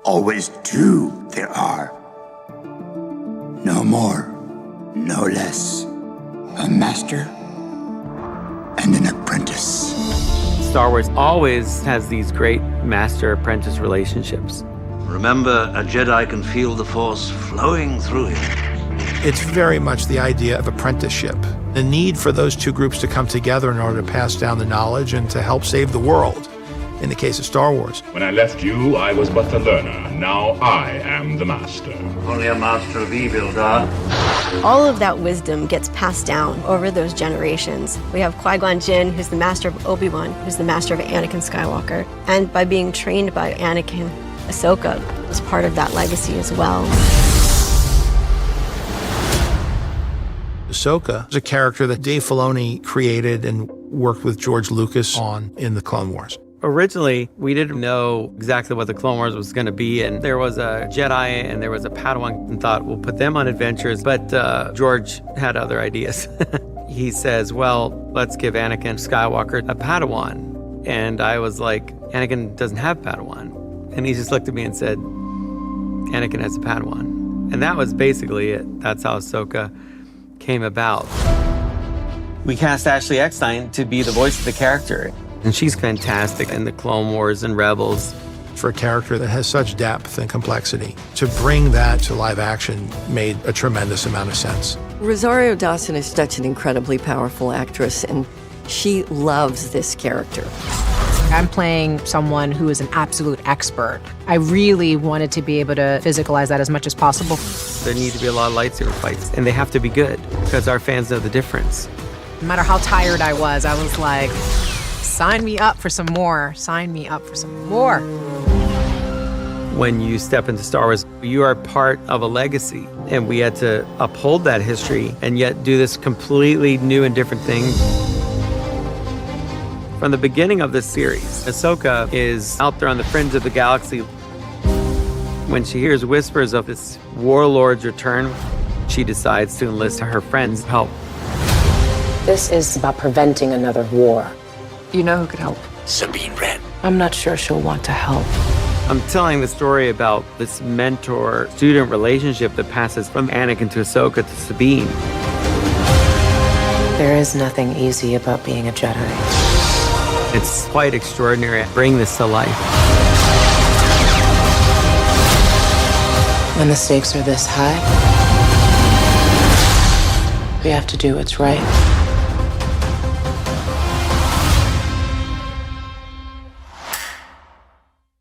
Always two there are. No more, no less. A master and an apprentice. Star Wars always has these great master-apprentice relationships. Remember, a Jedi can feel the Force flowing through him. It's very much the idea of apprenticeship. The need for those two groups to come together in order to pass down the knowledge and to help save the world, in the case of Star Wars. When I left you, I was but a learner. Now I am the master. Only a master of evil, Darth. All of that wisdom gets passed down over those generations. We have Qui-Gon Jinn, who's the master of Obi-Wan, who's the master of Anakin Skywalker. And by being trained by Anakin, Ahsoka was part of that legacy as well. Ahsoka is a character that Dave Filoni created and worked with George Lucas on in the Clone Wars. Originally, we didn't know exactly what the Clone Wars was going to be, and there was a Jedi and there was a Padawan, and thought we'll put them on adventures, but George had other ideas. He says, well, let's give Anakin Skywalker a Padawan. And I was like, Anakin doesn't have Padawan. And he just looked at me and said, Anakin has a Padawan. And that was basically it. That's how Ahsoka came about. We cast Ashley Eckstein to be the voice of the character. And she's fantastic in the Clone Wars and Rebels. For a character that has such depth and complexity, to bring that to live action made a tremendous amount of sense. Rosario Dawson is such an incredibly powerful actress, and she loves this character. I'm playing someone who is an absolute expert. I really wanted to be able to physicalize that as much as possible. There need to be a lot of lightsaber fights, and they have to be good, because our fans know the difference. No matter how tired I was like, sign me up for some more. Sign me up for some more. When you step into Star Wars, you are part of a legacy, and we had to uphold that history and yet do this completely new and different thing. From the beginning of this series, Ahsoka is out there on the fringe of the galaxy. When she hears whispers of this warlord's return, she decides to enlist her friends' help. This is about preventing another war. You know who could help? Sabine Wren. I'm not sure she'll want to help. I'm telling the story about this mentor-student relationship that passes from Anakin to Ahsoka to Sabine. There is nothing easy about being a Jedi. It's quite extraordinary. Bring this to life. When the stakes are this high, we have to do what's right.